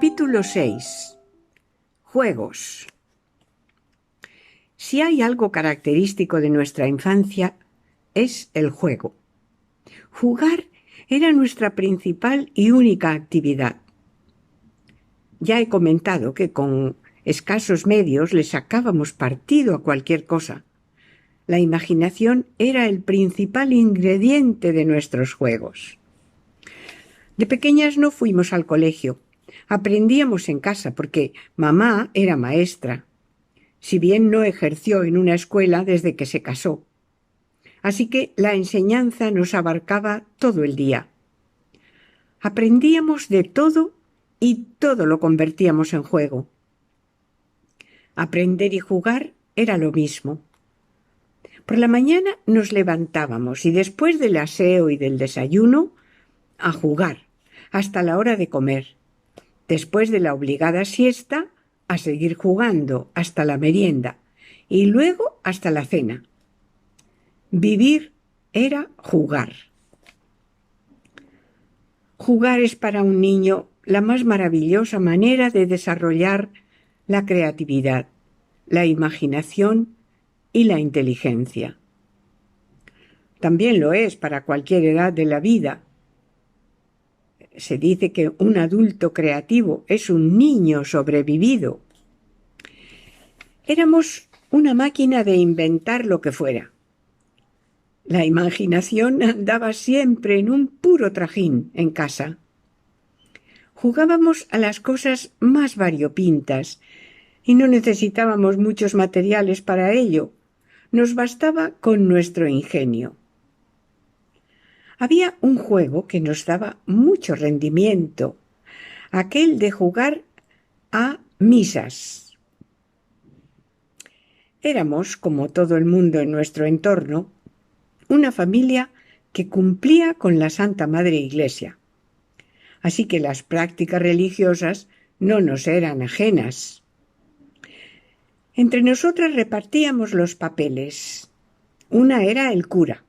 Capítulo 6. Juegos. Si hay algo característico de nuestra infancia, es el juego. Jugar era nuestra principal y única actividad. Ya he comentado que con escasos medios le sacábamos partido a cualquier cosa. La imaginación era el principal ingrediente de nuestros juegos. De pequeñas no fuimos al colegio. Aprendíamos en casa porque mamá era maestra, si bien no ejerció en una escuela desde que se casó. Así que la enseñanza nos abarcaba todo el día. Aprendíamos de todo y todo lo convertíamos en juego. Aprender y jugar era lo mismo. Por la mañana nos levantábamos y después del aseo y del desayuno, a jugar, hasta la hora de comer. Después de la obligada siesta, a seguir jugando hasta la merienda y luego hasta la cena. Vivir era jugar. Jugar es para un niño la más maravillosa manera de desarrollar la creatividad, la imaginación y la inteligencia. También lo es para cualquier edad de la vida. Se dice que un adulto creativo es un niño sobrevivido. Éramos una máquina de inventar lo que fuera. La imaginación andaba siempre en un puro trajín en casa. Jugábamos a las cosas más variopintas y no necesitábamos muchos materiales para ello. Nos bastaba con nuestro ingenio. Había un juego que nos daba mucho rendimiento, aquel de jugar a misas. Éramos, como todo el mundo en nuestro entorno, una familia que cumplía con la Santa Madre Iglesia. Así que las prácticas religiosas no nos eran ajenas. Entre nosotras repartíamos los papeles. Una era el cura,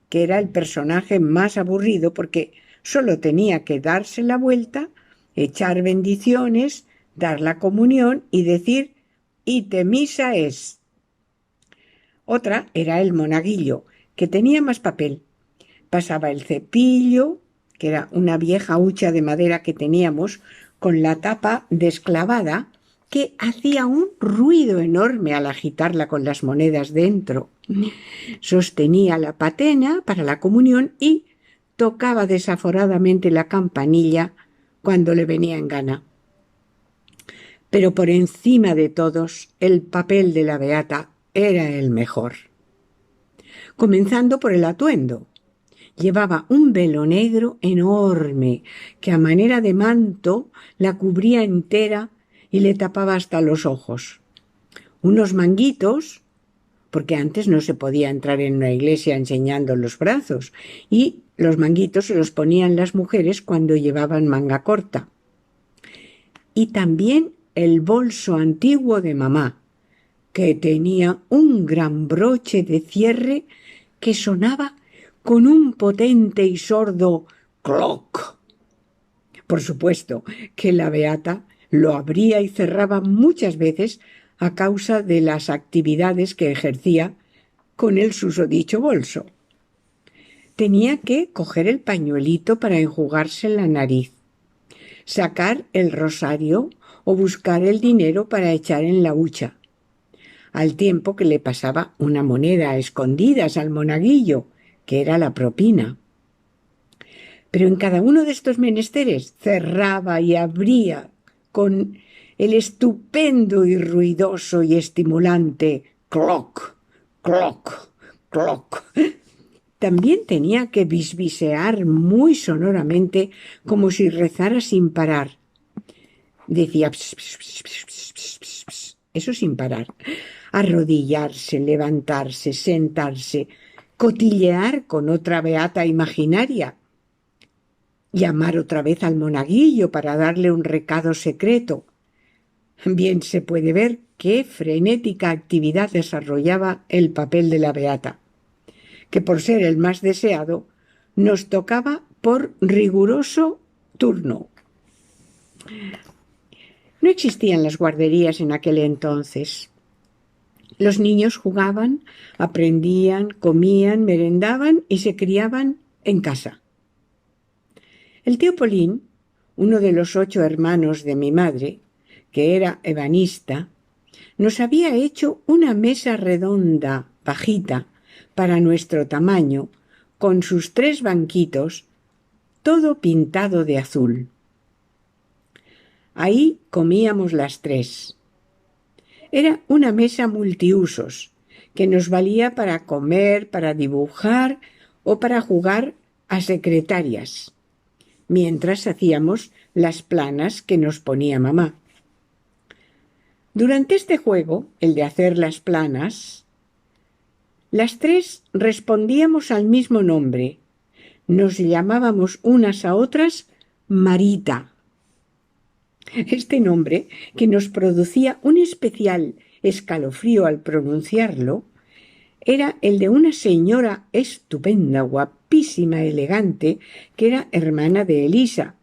que era el personaje más aburrido porque solo tenía que darse la vuelta, echar bendiciones, dar la comunión y decir «Ite misa es». Otra era el monaguillo, que tenía más papel. Pasaba el cepillo, que era una vieja hucha de madera que teníamos, con la tapa desclavada, que hacía un ruido enorme al agitarla con las monedas dentro. Sostenía la patena para la comunión y tocaba desaforadamente la campanilla cuando le venía en gana. Pero por encima de todos, el papel de la beata era el mejor. Comenzando por el atuendo. Llevaba un velo negro enorme que a manera de manto la cubría entera y le tapaba hasta los ojos. Unos manguitos, porque antes no se podía entrar en una iglesia enseñando los brazos, y los manguitos se los ponían las mujeres cuando llevaban manga corta. Y también el bolso antiguo de mamá, que tenía un gran broche de cierre que sonaba con un potente y sordo cloc. Por supuesto que la beata lo abría y cerraba muchas veces a causa de las actividades que ejercía con el susodicho bolso. Tenía que coger el pañuelito para enjugarse la nariz, sacar el rosario o buscar el dinero para echar en la hucha, al tiempo que le pasaba una moneda a escondidas al monaguillo, que era la propina. Pero en cada uno de estos menesteres cerraba y abría con el estupendo y ruidoso y estimulante cloc, cloc, cloc. También tenía que bisbisear muy sonoramente como si rezara sin parar. Decía pss, pss, pss, pss, pss, pss, pss, eso sin parar. Arrodillarse, levantarse, sentarse, cotillear con otra beata imaginaria, llamar otra vez al monaguillo para darle un recado secreto. Bien se puede ver qué frenética actividad desarrollaba el papel de la beata, que por ser el más deseado nos tocaba por riguroso turno. No existían las guarderías en aquel entonces. Los niños jugaban, aprendían, comían, merendaban y se criaban en casa. El tío Polín, uno de los 8 hermanos de mi madre, que era ebanista, nos había hecho una mesa redonda, bajita, para nuestro tamaño, con sus 3 banquitos, todo pintado de azul. Ahí comíamos las 3. Era una mesa multiusos, que nos valía para comer, para dibujar o para jugar a secretarias, mientras hacíamos las planas que nos ponía mamá. Durante este juego, el de hacer las planas, las 3 respondíamos al mismo nombre. Nos llamábamos unas a otras Marita. Este nombre, que nos producía un especial escalofrío al pronunciarlo, era el de una señora estupenda, guapísima, elegante, que era hermana de Elisa,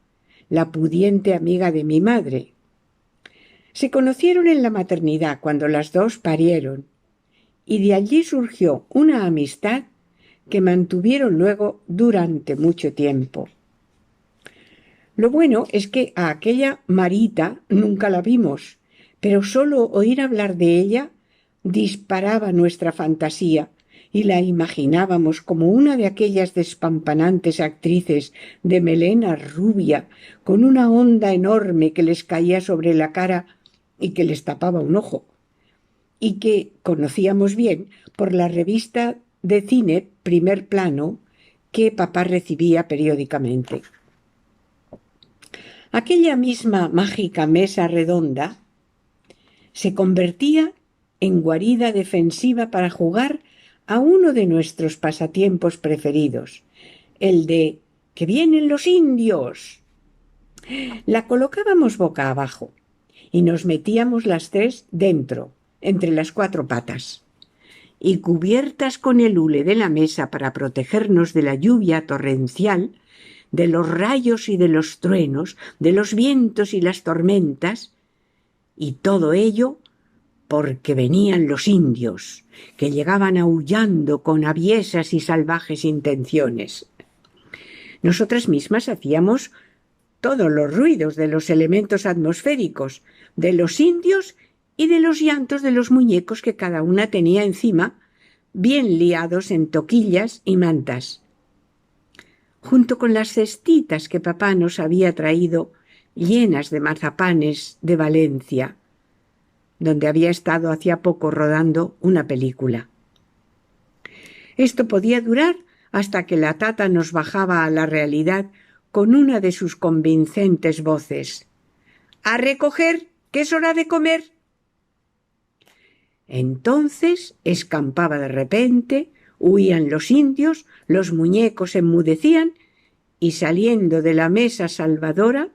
la pudiente amiga de mi madre. Se conocieron en la maternidad cuando las 2 parieron, y de allí surgió una amistad que mantuvieron luego durante mucho tiempo. Lo bueno es que a aquella Marita nunca la vimos, pero solo oír hablar de ella disparaba nuestra fantasía y la imaginábamos como una de aquellas despampanantes actrices de melena rubia, con una onda enorme que les caía sobre la cara y que les tapaba un ojo, y que conocíamos bien por la revista de cine Primer Plano que papá recibía periódicamente. Aquella misma mágica mesa redonda se convertía en guarida defensiva para jugar a uno de nuestros pasatiempos preferidos, el de ¡que vienen los indios! La colocábamos boca abajo y nos metíamos las 3 dentro, entre las 4 patas, y cubiertas con el hule de la mesa para protegernos de la lluvia torrencial, de los rayos y de los truenos, de los vientos y las tormentas, y todo ello porque venían los indios, que llegaban aullando con aviesas y salvajes intenciones. Nosotras mismas hacíamos todos los ruidos de los elementos atmosféricos, de los indios y de los llantos de los muñecos que cada una tenía encima, bien liados en toquillas y mantas, junto con las cestitas que papá nos había traído llenas de mazapanes de Valencia, donde había estado hacía poco rodando una película. Esto podía durar hasta que la tata nos bajaba a la realidad con una de sus convincentes voces: ¡a recoger, que es hora de comer! Entonces escampaba de repente, huían los indios, los muñecos enmudecían y, saliendo de la mesa salvadora,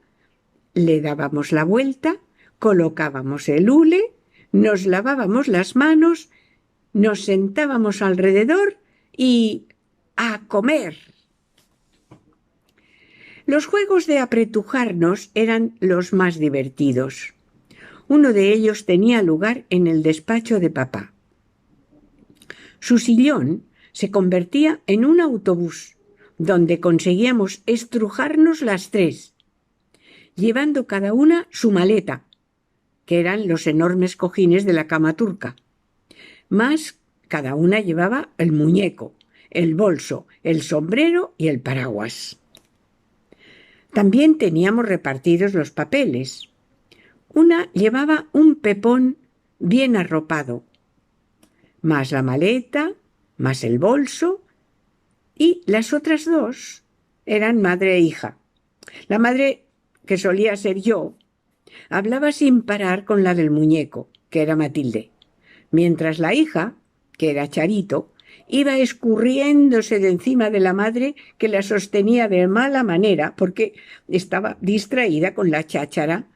le dábamos la vuelta, colocábamos el hule, nos lavábamos las manos, nos sentábamos alrededor y ¡a comer! Los juegos de apretujarnos eran los más divertidos. Uno de ellos tenía lugar en el despacho de papá. Su sillón se convertía en un autobús, donde conseguíamos estrujarnos las 3, llevando cada una su maleta, que eran los enormes cojines de la cama turca, más cada una llevaba el muñeco, el bolso, el sombrero y el paraguas. También teníamos repartidos los papeles. Una llevaba un pepón bien arropado, más la maleta, más el bolso, y las otras 2 eran madre e hija. La madre, que solía ser yo, hablaba sin parar con la del muñeco, que era Matilde, mientras la hija, que era Charito, iba escurriéndose de encima de la madre, que la sostenía de mala manera porque estaba distraída con la cháchara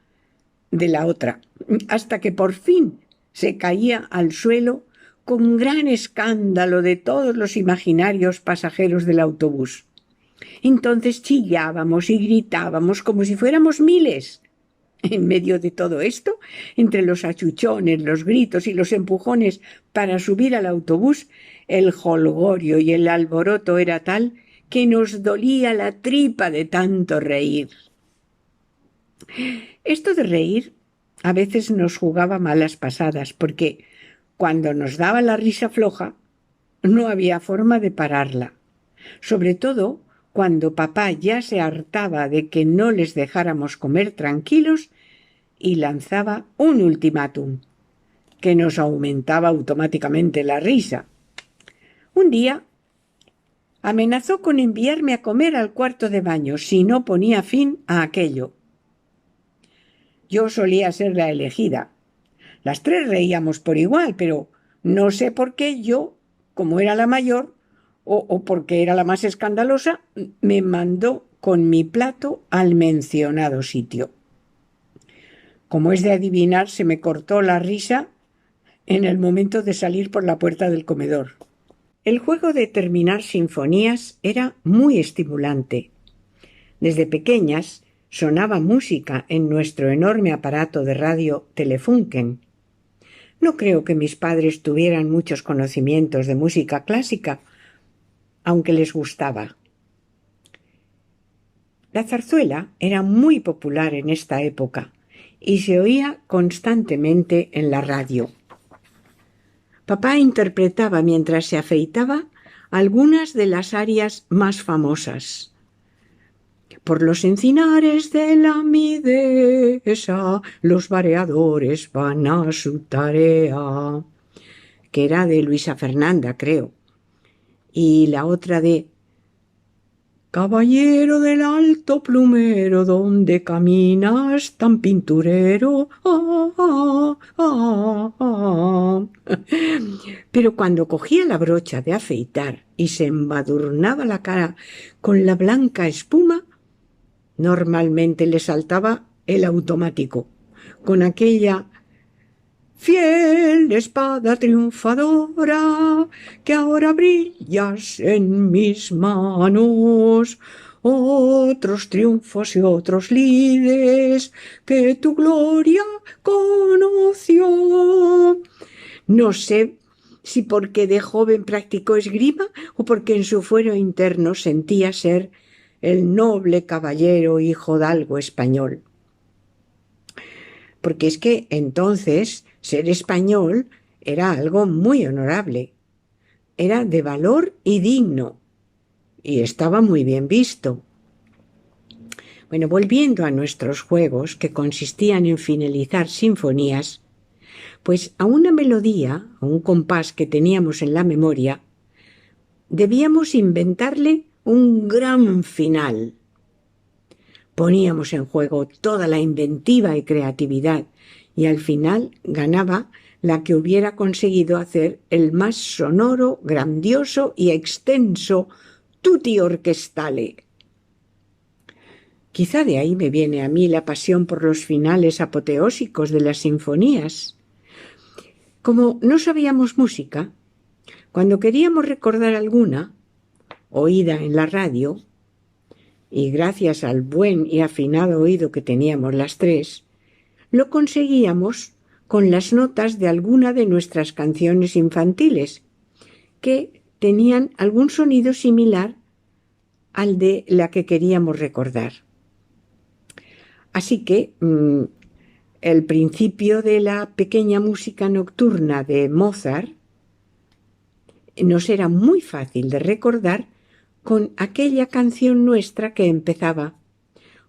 de la otra, hasta que por fin se caía al suelo con gran escándalo de todos los imaginarios pasajeros del autobús. Entonces chillábamos y gritábamos como si fuéramos miles. En medio de todo esto, entre los achuchones, los gritos y los empujones para subir al autobús, el jolgorio y el alboroto era tal que nos dolía la tripa de tanto reír. Esto de reír a veces nos jugaba malas pasadas, porque cuando nos daba la risa floja, no había forma de pararla. Sobre todo cuando papá ya se hartaba de que no les dejáramos comer tranquilos y lanzaba un ultimátum, que nos aumentaba automáticamente la risa. Un día amenazó con enviarme a comer al cuarto de baño si no ponía fin a aquello. Yo solía ser la elegida. Las tres reíamos por igual, pero no sé por qué yo, como era la mayor, o porque era la más escandalosa, me mandó con mi plato al mencionado sitio. Como es de adivinar, se me cortó la risa en el momento de salir por la puerta del comedor. El juego de terminar sinfonías era muy estimulante. Desde pequeñas sonaba música en nuestro enorme aparato de radio Telefunken. No creo que mis padres tuvieran muchos conocimientos de música clásica, aunque les gustaba. La zarzuela era muy popular en esta época y se oía constantemente en la radio. Papá interpretaba mientras se afeitaba algunas de las arias más famosas. Por los encinares de la Midesa, los vareadores van a su tarea, que era de Luisa Fernanda, creo. Y la otra de Caballero del alto plumero, donde caminas tan pinturero. Pero cuando cogía la brocha de afeitar y se embadurnaba la cara con la blanca espuma, normalmente le saltaba el automático, con aquella fiel espada triunfadora que ahora brillas en mis manos, otros triunfos y otros lides que tu gloria conoció. No sé si porque de joven practicó esgrima o porque en su fuero interno sentía ser el noble caballero hijodalgo español. Porque es que entonces ser español era algo muy honorable, era de valor y digno, y estaba muy bien visto. Bueno, volviendo a nuestros juegos, que consistían en finalizar sinfonías, pues a una melodía, a un compás que teníamos en la memoria, debíamos inventarle un gran final. Poníamos en juego toda la inventiva y creatividad y al final ganaba la que hubiera conseguido hacer el más sonoro, grandioso y extenso tutti orchestrale. Quizá de ahí me viene a mí la pasión por los finales apoteósicos de las sinfonías. Como no sabíamos música, cuando queríamos recordar alguna, oída en la radio, y gracias al buen y afinado oído que teníamos las tres, lo conseguíamos con las notas de alguna de nuestras canciones infantiles, que tenían algún sonido similar al de la que queríamos recordar. Así que el principio de la pequeña música nocturna de Mozart nos era muy fácil de recordar con aquella canción nuestra que empezaba: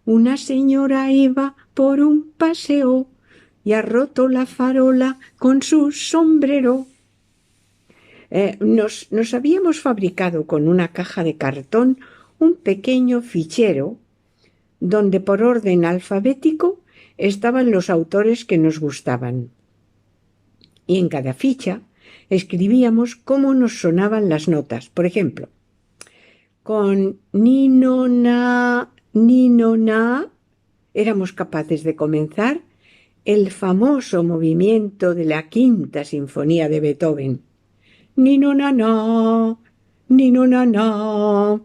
una señora iba por un paseo y ha roto la farola con su sombrero. Nos habíamos fabricado con una caja de cartón un pequeño fichero donde por orden alfabético estaban los autores que nos gustaban. Y en cada ficha escribíamos cómo nos sonaban las notas. Por ejemplo, con ni, no, na, éramos capaces de comenzar el famoso movimiento de la Quinta Sinfonía de Beethoven. Ni, no, na, ni, no, na.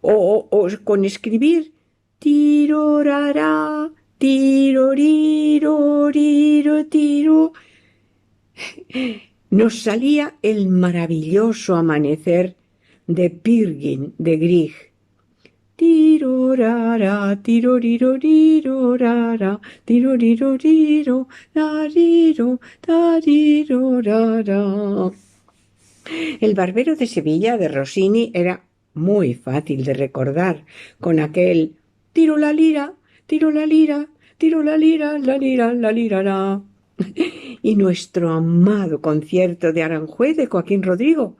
O con escribir tirorara, tiro, riro, riro, tiro. Nos salía el maravilloso amanecer de Peer Gynt de Grieg. Tirorara, tirorirorira, tiroriroriro, tariro, tarirorara. El Barbero de Sevilla de Rossini era muy fácil de recordar con aquel tiro la lira, tiro la lira, tiro la lira, la lira, la lirara. Y nuestro amado concierto de Aranjuez de Joaquín Rodrigo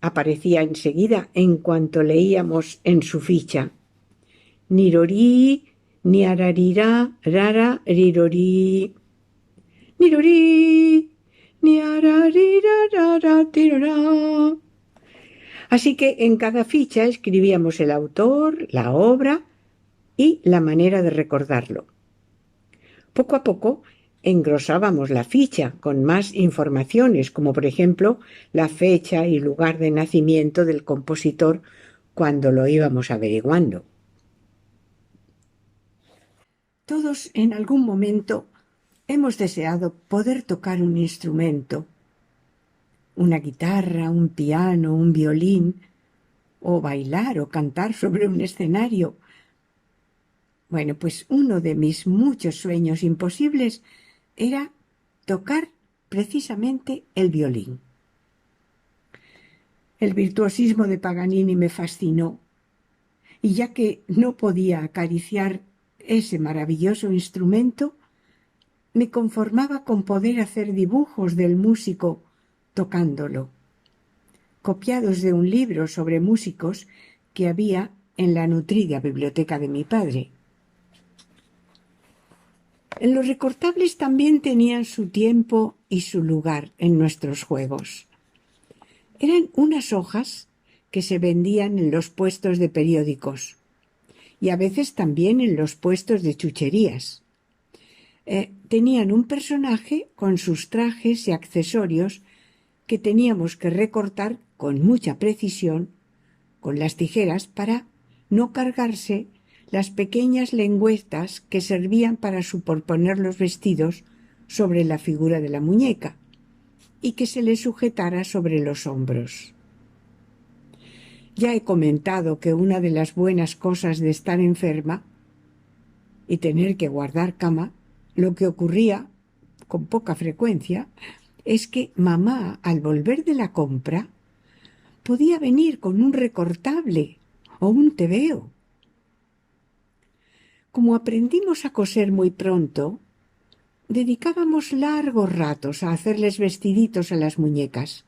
aparecía enseguida en cuanto leíamos en su ficha. Nirorí, niararirá, rara, rirorí. Nirorí, niararira, rara, tirorá. Así que en cada ficha escribíamos el autor, la obra y la manera de recordarlo. Poco a poco engrosábamos la ficha con más informaciones, como por ejemplo la fecha y lugar de nacimiento del compositor cuando lo íbamos averiguando. Todos en algún momento hemos deseado poder tocar un instrumento, una guitarra, un piano, un violín, o bailar o cantar sobre un escenario. Bueno, pues uno de mis muchos sueños imposibles era tocar precisamente el violín. El virtuosismo de Paganini me fascinó, y ya que no podía acariciar ese maravilloso instrumento, me conformaba con poder hacer dibujos del músico tocándolo, copiados de un libro sobre músicos que había en la nutrida biblioteca de mi padre. Los recortables también tenían su tiempo y su lugar en nuestros juegos. Eran unas hojas que se vendían en los puestos de periódicos y a veces también en los puestos de chucherías. Tenían un personaje con sus trajes y accesorios que teníamos que recortar con mucha precisión con las tijeras para no cargarse las pequeñas lengüetas que servían para superponer los vestidos sobre la figura de la muñeca y que se le sujetara sobre los hombros. Ya he comentado que una de las buenas cosas de estar enferma y tener que guardar cama, lo que ocurría con poca frecuencia es que mamá, al volver de la compra, podía venir con un recortable o un tebeo. Como aprendimos a coser muy pronto, dedicábamos largos ratos a hacerles vestiditos a las muñecas.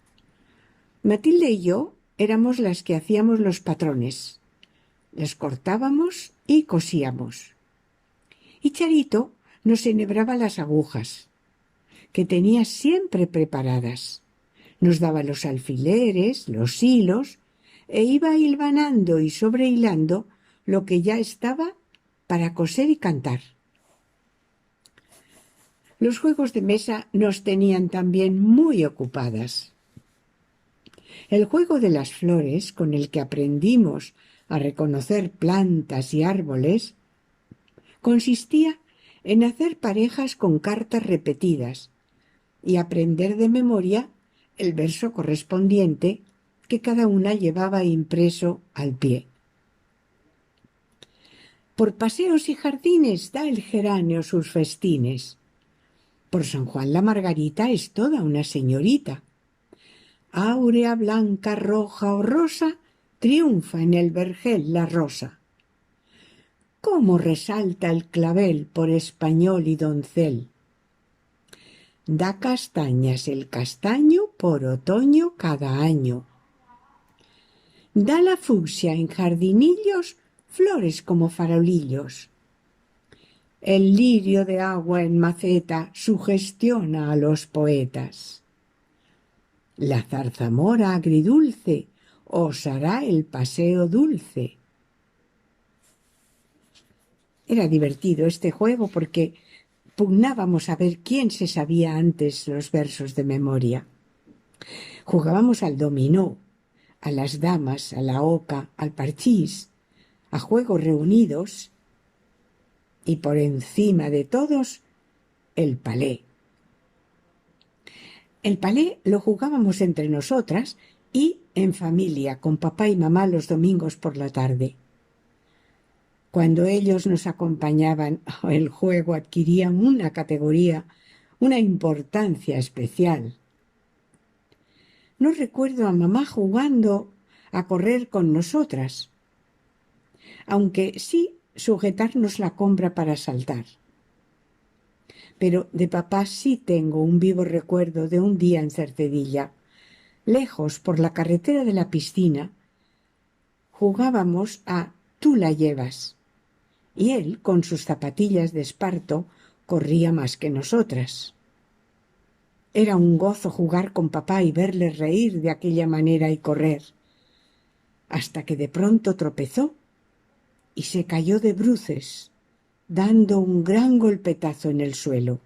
Matilde y yo éramos las que hacíamos los patrones. Les cortábamos y cosíamos. Y Charito nos enhebraba las agujas, que tenía siempre preparadas. Nos daba los alfileres, los hilos, e iba hilvanando y sobrehilando lo que ya estaba para coser y cantar. Los juegos de mesa nos tenían también muy ocupadas. El juego de las flores, con el que aprendimos a reconocer plantas y árboles, consistía en hacer parejas con cartas repetidas y aprender de memoria el verso correspondiente que cada una llevaba impreso al pie. Por paseos y jardines da el geranio sus festines. Por San Juan la margarita es toda una señorita. Áurea, blanca, roja o rosa, triunfa en el vergel la rosa. Cómo resalta el clavel por español y doncel. Da castañas el castaño por otoño cada año. Da la fucsia en jardinillos flores como farolillos. El lirio de agua en maceta sugestiona a los poetas. La zarzamora agridulce os hará el paseo dulce. Era divertido este juego porque pugnábamos a ver quién se sabía antes los versos de memoria. Jugábamos al dominó, a las damas, a la oca, al parchís, a juegos reunidos, y por encima de todos el palé. El palé lo jugábamos entre nosotras y en familia, con papá y mamá los domingos por la tarde. Cuando ellos nos acompañaban, el juego adquiría una categoría, una importancia especial. No recuerdo a mamá jugando a correr con nosotras, aunque sí sujetarnos la compra para saltar. Pero de papá sí tengo un vivo recuerdo de un día en Cercedilla. Lejos, por la carretera de la piscina, jugábamos a «tú la llevas», y él, con sus zapatillas de esparto, corría más que nosotras. Era un gozo jugar con papá y verle reír de aquella manera y correr, hasta que de pronto tropezó y se cayó de bruces, dando un gran golpetazo en el suelo.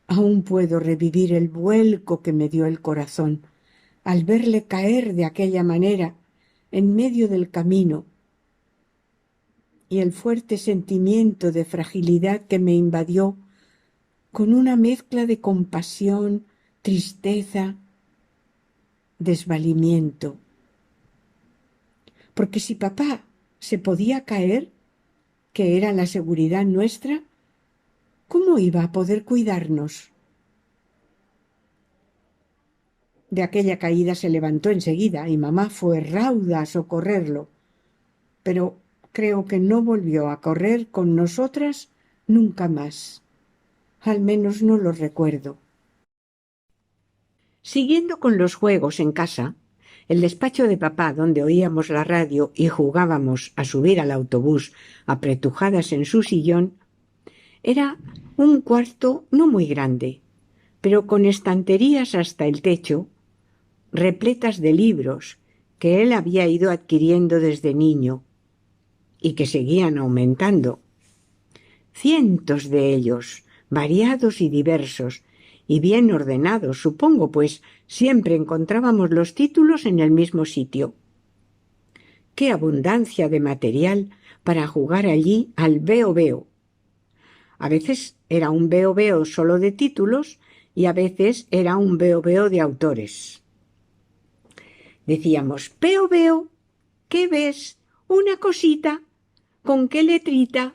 Aún puedo revivir el vuelco que me dio el corazón al verle caer de aquella manera en medio del camino, y el fuerte sentimiento de fragilidad que me invadió con una mezcla de compasión, tristeza, desvalimiento. Porque si papá se podía caer, que era la seguridad nuestra, ¿cómo iba a poder cuidarnos? De aquella caída se levantó enseguida y mamá fue rauda a socorrerlo, pero creo que no volvió a correr con nosotras nunca más. Al menos no lo recuerdo. Siguiendo con los juegos en casa, el despacho de papá, donde oíamos la radio y jugábamos a subir al autobús apretujadas en su sillón, era un cuarto no muy grande, pero con estanterías hasta el techo, repletas de libros que él había ido adquiriendo desde niño y que seguían aumentando. Cientos de ellos, variados y diversos, y bien ordenados, supongo, pues siempre encontrábamos los títulos en el mismo sitio. ¡Qué abundancia de material para jugar allí al veo-veo! A veces era un veo-veo solo de títulos y a veces era un veo-veo de autores. Decíamos, veo-veo, ¿qué ves? Una cosita. ¿Con qué letrita?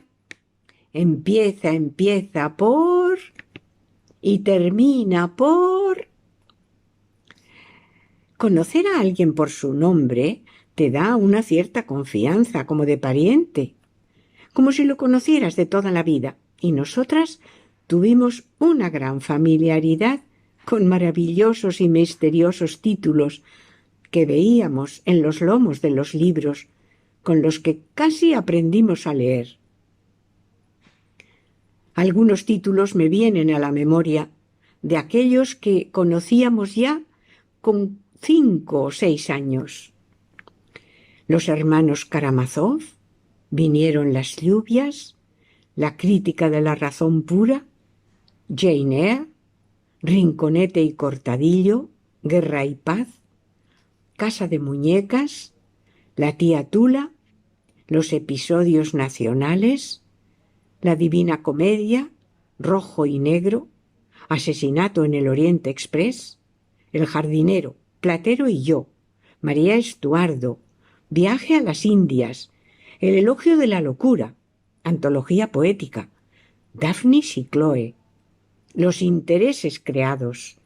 Empieza por... y termina por... Conocer a alguien por su nombre te da una cierta confianza, como de pariente, como si lo conocieras de toda la vida, y nosotras tuvimos una gran familiaridad con maravillosos y misteriosos títulos que veíamos en los lomos de los libros, con los que casi aprendimos a leer. Algunos títulos me vienen a la memoria de aquellos que conocíamos ya con 5 o 6 años. Los hermanos Karamazov, Vinieron las lluvias, La crítica de la razón pura, Jane Eyre, Rinconete y Cortadillo, Guerra y paz, Casa de muñecas, La tía Tula, Los episodios nacionales, La divina comedia, Rojo y negro, Asesinato en el Oriente Express, El jardinero, Platero y yo, María Estuardo, Viaje a las Indias, El elogio de la locura, Antología poética, Daphnis y Chloe, Los intereses creados,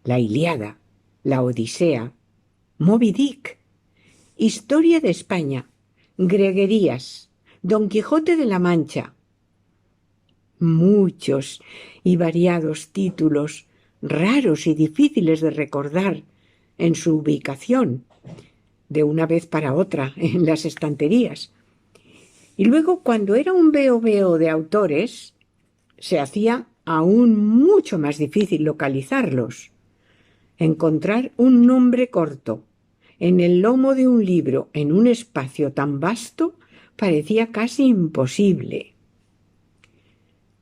La Ilíada, La Odisea, Moby Dick, Historia de España, Greguerías, Don Quijote de la Mancha. Muchos y variados títulos, raros y difíciles de recordar en su ubicación, de una vez para otra en las estanterías. Y luego, cuando era un veo-veo de autores, se hacía aún mucho más difícil localizarlos. Encontrar un nombre corto en el lomo de un libro en un espacio tan vasto parecía casi imposible.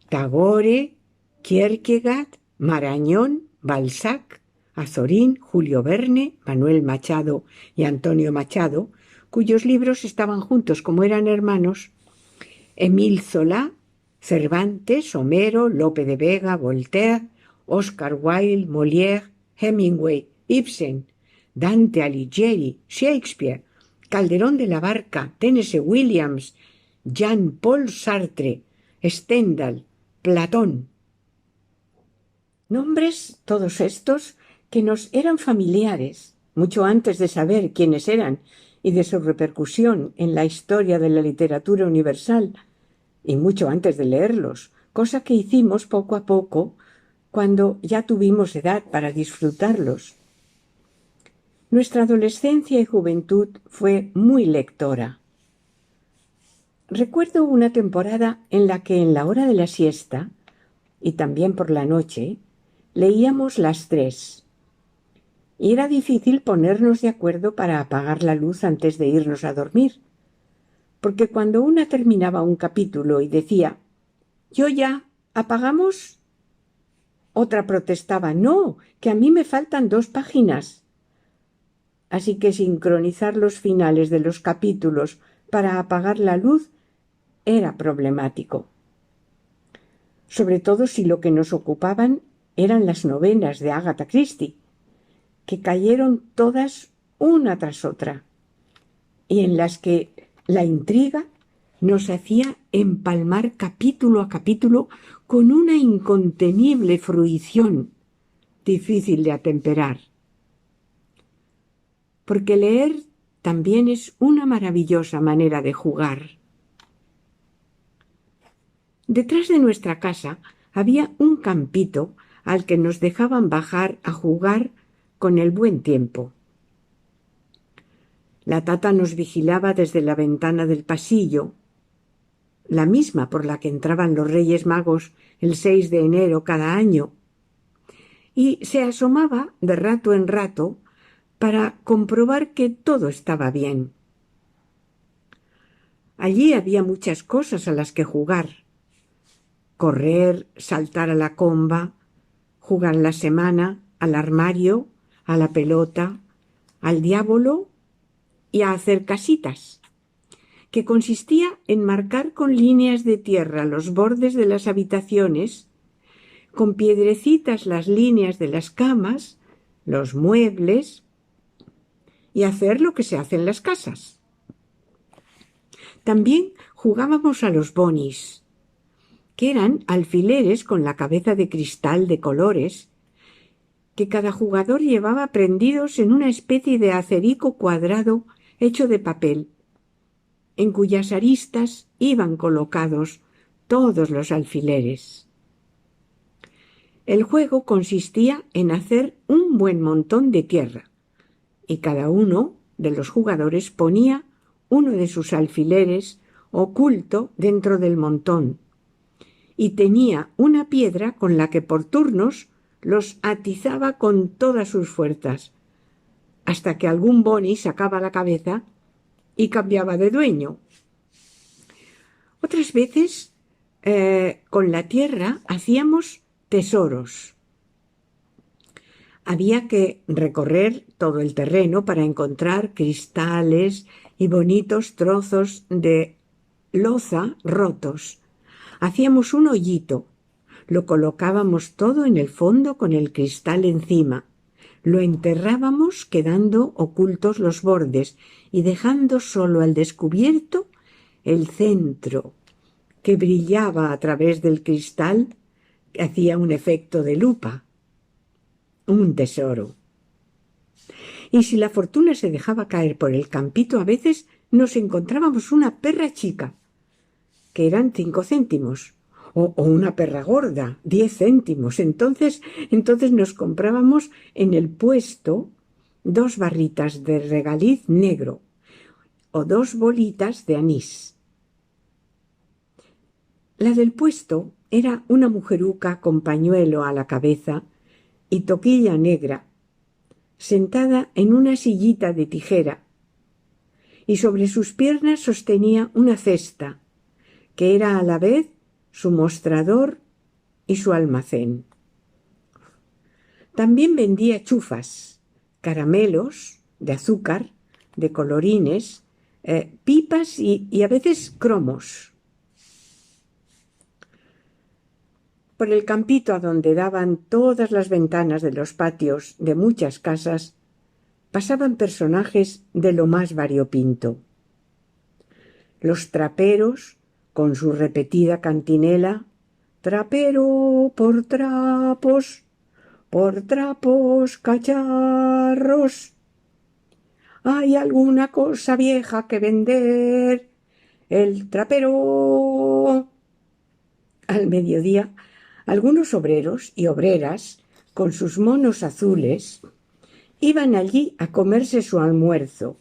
Tagore, Kierkegaard, Marañón, Balzac, Azorín, Julio Verne, Manuel Machado y Antonio Machado, cuyos libros estaban juntos como eran hermanos, Émile Zola, Cervantes, Homero, Lope de Vega, Voltaire, Oscar Wilde, Molière, Hemingway, Ibsen, Dante Alighieri, Shakespeare, Calderón de la Barca, Tennessee Williams, Jean-Paul Sartre, Stendhal, Platón. Nombres todos estos que nos eran familiares mucho antes de saber quiénes eran y de su repercusión en la historia de la literatura universal, y mucho antes de leerlos, cosa que hicimos poco a poco cuando ya tuvimos edad para disfrutarlos. Nuestra adolescencia y juventud fue muy lectora. Recuerdo una temporada en la que en la hora de la siesta, y también por la noche, leíamos las tres. Y era difícil ponernos de acuerdo para apagar la luz antes de irnos a dormir, porque cuando una terminaba un capítulo y decía «Yo ya, ¿apagamos?», otra protestaba «No, que a mí me faltan 2 páginas». Así que sincronizar los finales de los capítulos para apagar la luz era problemático. Sobre todo si lo que nos ocupaban eran las novelas de Agatha Christie, que cayeron todas una tras otra, y en las que la intriga nos hacía empalmar capítulo a capítulo con una incontenible fruición, difícil de atemperar. Porque leer también es una maravillosa manera de jugar. Detrás de nuestra casa había un campito al que nos dejaban bajar a jugar con el buen tiempo. La tata nos vigilaba desde la ventana del pasillo, la misma por la que entraban los Reyes Magos el 6 de enero cada año, y se asomaba de rato en rato para comprobar que todo estaba bien. Allí había muchas cosas a las que jugar: correr, saltar a la comba, jugar la semana, al armario, a la pelota, al diablo y a hacer casitas, que consistía en marcar con líneas de tierra los bordes de las habitaciones, con piedrecitas las líneas de las camas, los muebles, y hacer lo que se hace en las casas. También jugábamos a los bonis, que eran alfileres con la cabeza de cristal de colores, que cada jugador llevaba prendidos en una especie de acerico cuadrado hecho de papel, en cuyas aristas iban colocados todos los alfileres. El juego consistía en hacer un buen montón de tierra, y cada uno de los jugadores ponía uno de sus alfileres oculto dentro del montón, y tenía una piedra con la que por turnos los atizaba con todas sus fuerzas, hasta que algún boni sacaba la cabeza y cambiaba de dueño. Otras veces, con la tierra hacíamos tesoros. Había que recorrer todo el terreno para encontrar cristales y bonitos trozos de loza rotos. Hacíamos un hoyito, lo colocábamos todo en el fondo con el cristal encima, lo enterrábamos quedando ocultos los bordes y dejando solo al descubierto el centro, que brillaba a través del cristal, que hacía un efecto de lupa. Un tesoro. Y si la fortuna se dejaba caer por el campito, a veces nos encontrábamos una perra chica, que eran 5 céntimos, o una perra gorda, 10 céntimos. Entonces nos comprábamos en el puesto 2 barritas de regaliz negro o 2 bolitas de anís. La del puesto era una mujeruca con pañuelo a la cabeza y toquilla negra, sentada en una sillita de tijera, y sobre sus piernas sostenía una cesta, que era a la vez su mostrador y su almacén. También vendía chufas, caramelos de azúcar, de colorines, pipas y a veces cromos. Por el campito a donde daban todas las ventanas de los patios de muchas casas pasaban personajes de lo más variopinto. Los traperos, con su repetida cantinela, trapero por trapos cacharros. ¿Hay alguna cosa vieja que vender? El trapero. Al mediodía, algunos obreros y obreras, con sus monos azules, iban allí a comerse su almuerzo,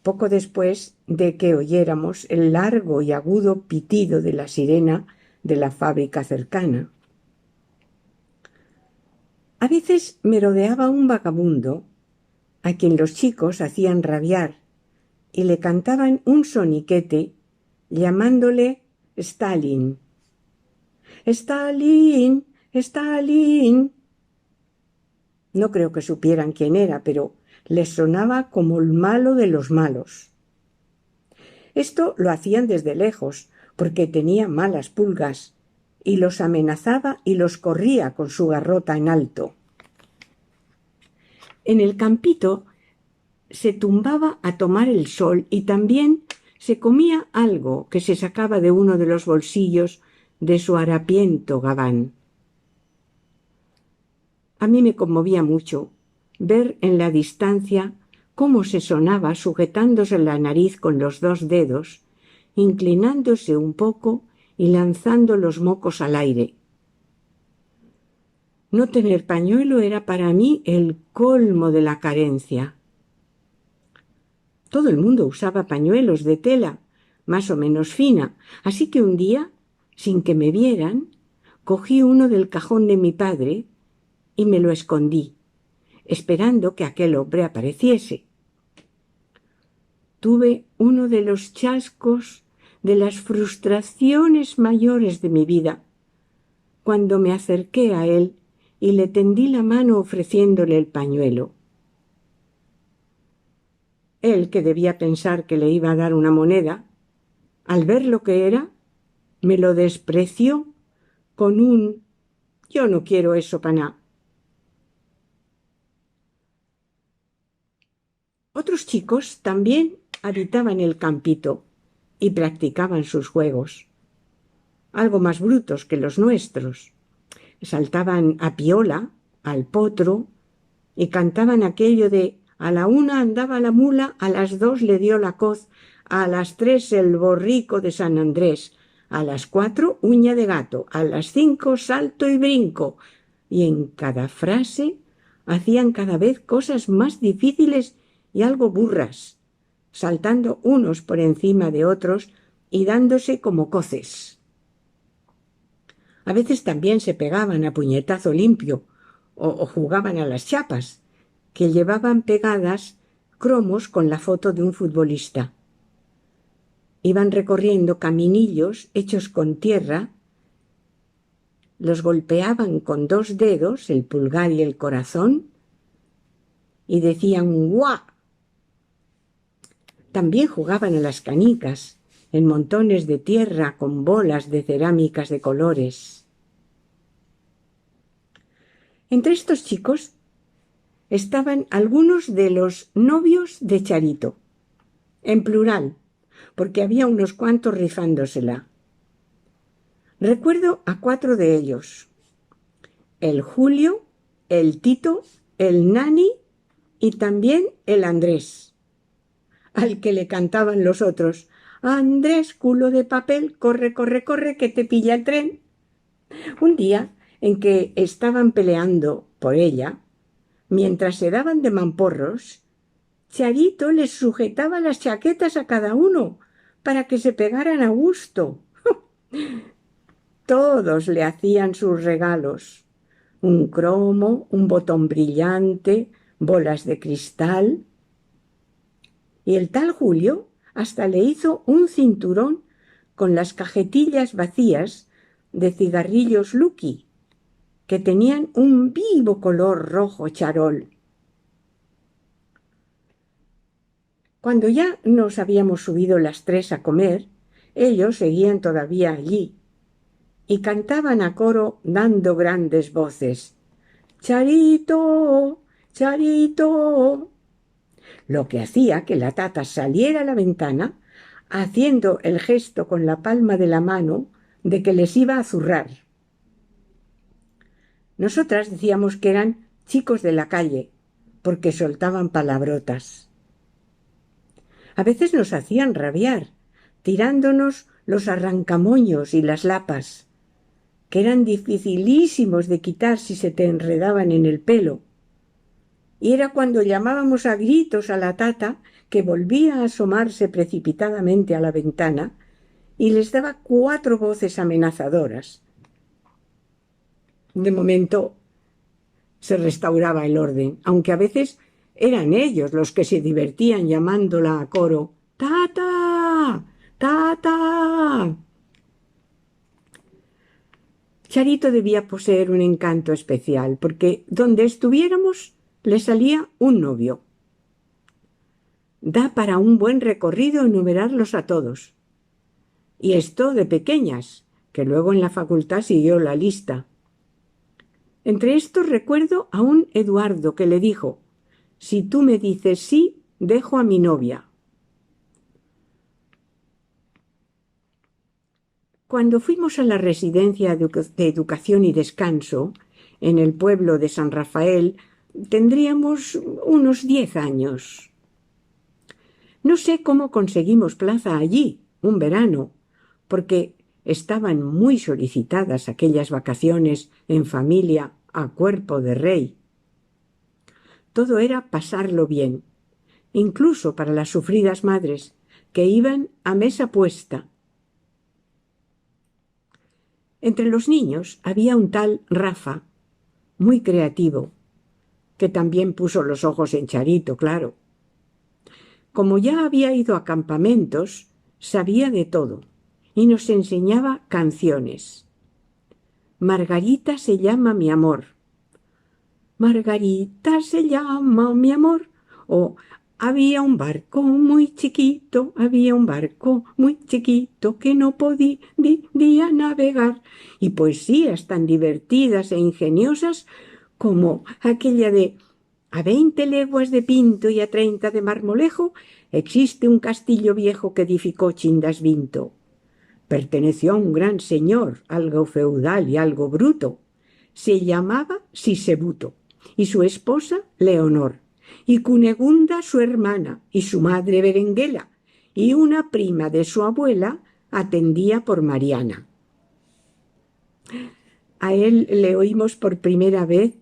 poco después de que oyéramos el largo y agudo pitido de la sirena de la fábrica cercana. A veces merodeaba un vagabundo a quien los chicos hacían rabiar y le cantaban un soniquete llamándole Stalin. Stalin, Stalin. No creo que supieran quién era, pero les sonaba como el malo de los malos. Esto lo hacían desde lejos, porque tenía malas pulgas, y los amenazaba y los corría con su garrota en alto. En el campito se tumbaba a tomar el sol y también se comía algo que se sacaba de uno de los bolsillos de su harapiento gabán. A mí me conmovía mucho ver en la distancia cómo se sonaba sujetándose la nariz con los dos dedos, inclinándose un poco y lanzando los mocos al aire. No tener pañuelo era para mí el colmo de la carencia. Todo el mundo usaba pañuelos de tela, más o menos fina, así que un día, sin que me vieran, cogí uno del cajón de mi padre y me lo escondí, esperando que aquel hombre apareciese. Tuve uno de los chascos, de las frustraciones mayores de mi vida, cuando me acerqué a él y le tendí la mano ofreciéndole el pañuelo. Él, que debía pensar que le iba a dar una moneda, al ver lo que era, me lo despreció con un «yo no quiero eso para nada». Otros chicos también habitaban el campito y practicaban sus juegos, algo más brutos que los nuestros. Saltaban a piola, al potro, y cantaban aquello de «a la una andaba la mula, a las dos le dio la coz, a las tres el borrico de San Andrés, a las cuatro uña de gato, a las cinco salto y brinco». Y en cada frase hacían cada vez cosas más difíciles y algo burras, saltando unos por encima de otros y dándose como coces. A veces también se pegaban a puñetazo limpio o jugaban a las chapas, que llevaban pegadas cromos con la foto de un futbolista. Iban recorriendo caminillos hechos con tierra, los golpeaban con dos dedos, el pulgar y el corazón, y decían «¡guau!». También jugaban a las canicas, en montones de tierra con bolas de cerámicas de colores. Entre estos chicos estaban algunos de los novios de Charito, en plural, porque había unos cuantos rifándosela. Recuerdo a 4 de ellos: el Julio, el Tito, el Nani y también el Andrés, al que le cantaban los otros «Andrés, culo de papel, corre, corre, corre, que te pilla el tren». Un día en que estaban peleando por ella, mientras se daban de mamporros, Charito les sujetaba las chaquetas a cada uno para que se pegaran a gusto. Todos le hacían sus regalos: un cromo, un botón brillante, bolas de cristal. Y el tal Julio hasta le hizo un cinturón con las cajetillas vacías de cigarrillos Lucky, que tenían un vivo color rojo charol. Cuando ya nos habíamos subido las 3 a comer, ellos seguían todavía allí, y cantaban a coro dando grandes voces. «Charito, Charito». Lo que hacía que la tata saliera a la ventana haciendo el gesto con la palma de la mano de que les iba a zurrar. Nosotras decíamos que eran chicos de la calle, porque soltaban palabrotas. A veces nos hacían rabiar, tirándonos los arrancamoños y las lapas, que eran dificilísimos de quitar si se te enredaban en el pelo. Y era cuando llamábamos a gritos a la tata, que volvía a asomarse precipitadamente a la ventana y les daba 4 voces amenazadoras. De momento se restauraba el orden, aunque a veces eran ellos los que se divertían llamándola a coro «¡Tata! ¡Tata!». Charito debía poseer un encanto especial, porque donde estuviéramos le salía un novio. Da para un buen recorrido enumerarlos a todos. Y esto de pequeñas, que luego en la facultad siguió la lista. Entre estos recuerdo a un Eduardo que le dijo: «Si tú me dices sí, dejo a mi novia». Cuando fuimos a la residencia de educación y descanso, en el pueblo de San Rafael, tendríamos unos 10 años. No sé cómo conseguimos plaza allí, un verano, porque estaban muy solicitadas aquellas vacaciones en familia a cuerpo de rey. Todo era pasarlo bien, incluso para las sufridas madres, que iban a mesa puesta. Entre los niños había un tal Rafa, muy creativo, que también puso los ojos en Charito, claro. Como ya había ido a campamentos, sabía de todo y nos enseñaba canciones. Margarita se llama mi amor. Margarita se llama mi amor. O había un barco muy chiquito, había un barco muy chiquito que no podía navegar. Y poesías tan divertidas e ingeniosas como aquella de «A 20 leguas de Pinto y a 30 de Marmolejo existe un castillo viejo que edificó Chindas Vinto. Perteneció a un gran señor, algo feudal y algo bruto. Se llamaba Sisebuto y su esposa Leonor, y Cunegunda su hermana y su madre Berenguela, y una prima de su abuela atendía por Mariana». A él le oímos por primera vez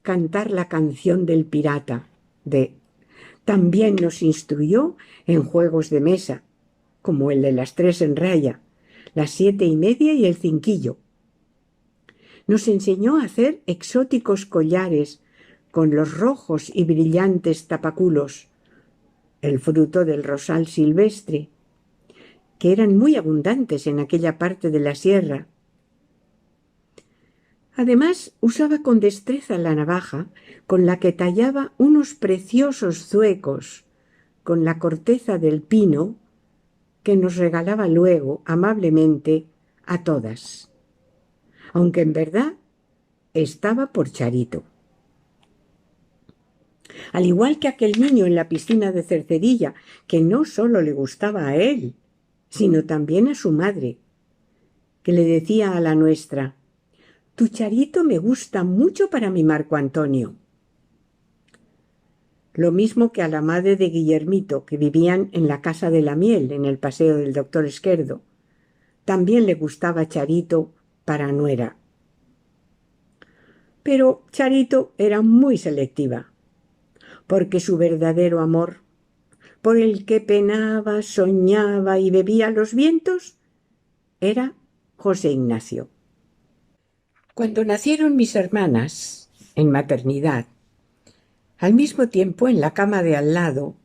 cantar la canción del pirata. También nos instruyó en juegos de mesa, como el de las 3 en raya, las 7:30 y el cinquillo. Nos enseñó a hacer exóticos collares con los rojos y brillantes tapaculos, el fruto del rosal silvestre, que eran muy abundantes en aquella parte de la sierra. Además, usaba con destreza la navaja con la que tallaba unos preciosos zuecos con la corteza del pino que nos regalaba luego amablemente a todas, aunque en verdad estaba por Charito. Al igual que aquel niño en la piscina de Cercedilla, que no solo le gustaba a él, sino también a su madre, que le decía a la nuestra: «Tu Charito me gusta mucho para mi Marco Antonio». Lo mismo que a la madre de Guillermito, que vivían en la Casa de la Miel, en el Paseo del Doctor Esquerdo. También le gustaba Charito para nuera. Pero Charito era muy selectiva, porque su verdadero amor, por el que penaba, soñaba y bebía los vientos, era José Ignacio. Cuando nacieron mis hermanas, en maternidad, al mismo tiempo en la cama de al lado,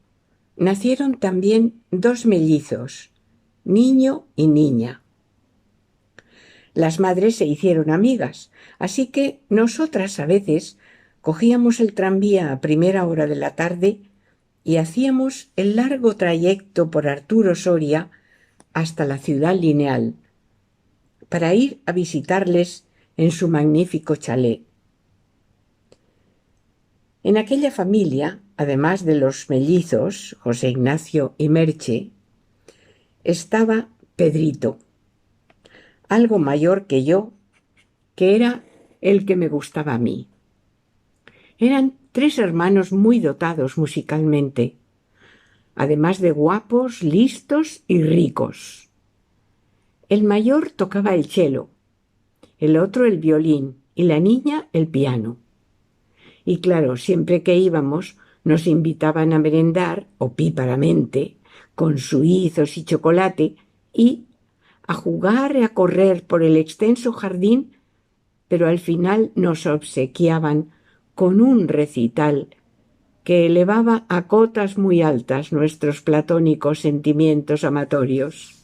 nacieron también 2 mellizos, niño y niña. Las madres se hicieron amigas, así que nosotras a veces cogíamos el tranvía a primera hora de la tarde y hacíamos el largo trayecto por Arturo Soria hasta la Ciudad Lineal, para ir a visitarles en su magnífico chalet. En aquella familia, además de los mellizos, José Ignacio y Merche, estaba Pedrito, algo mayor que yo, que era el que me gustaba a mí. Eran 3 hermanos muy dotados musicalmente, además de guapos, listos y ricos. El mayor tocaba el cello, el otro el violín y la niña el piano. Y claro, siempre que íbamos nos invitaban a merendar, opíparamente, con suizos y chocolate, y a jugar y a correr por el extenso jardín, pero al final nos obsequiaban con un recital que elevaba a cotas muy altas nuestros platónicos sentimientos amatorios.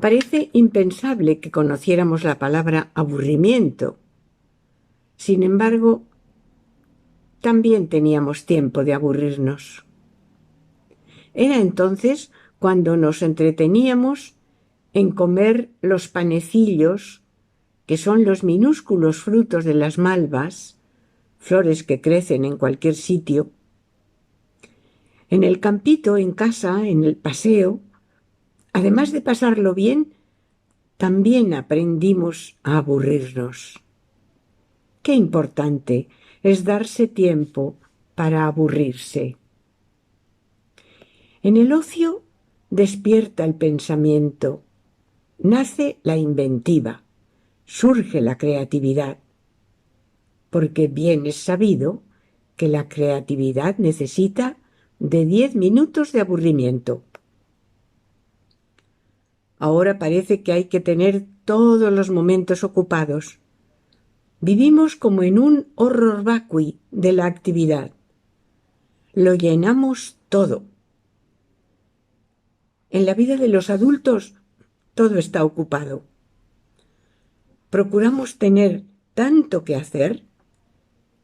Parece impensable que conociéramos la palabra aburrimiento. Sin embargo, también teníamos tiempo de aburrirnos. Era entonces cuando nos entreteníamos en comer los panecillos, que son los minúsculos frutos de las malvas, flores que crecen en cualquier sitio. En el campito, en casa, en el paseo, además de pasarlo bien, también aprendimos a aburrirnos. Qué importante es darse tiempo para aburrirse. En el ocio despierta el pensamiento, nace la inventiva, surge la creatividad, porque bien es sabido que la creatividad necesita de 10 minutos de aburrimiento. Ahora parece que hay que tener todos los momentos ocupados. Vivimos como en un horror vacui de la actividad. Lo llenamos todo. En la vida de los adultos todo está ocupado. Procuramos tener tanto que hacer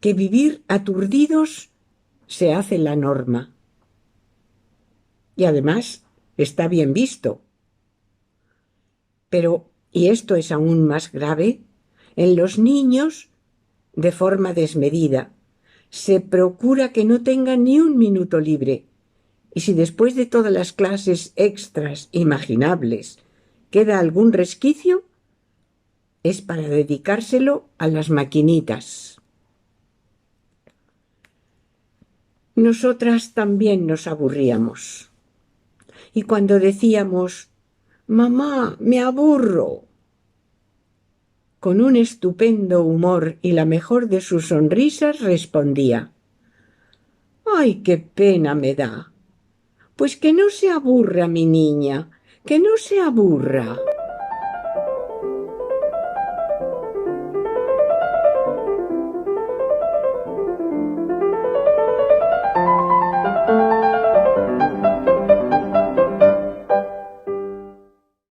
que vivir aturdidos se hace la norma. Y además está bien visto. Pero, y esto es aún más grave, en los niños, de forma desmedida, se procura que no tengan ni un minuto libre. Y si después de todas las clases extras imaginables queda algún resquicio, es para dedicárselo a las maquinitas. Nosotras también nos aburríamos. Y cuando decíamos, «Mamá, me aburro», con un estupendo humor y la mejor de sus sonrisas respondía, «¡Ay, qué pena me da! Pues que no se aburra mi niña, que no se aburra».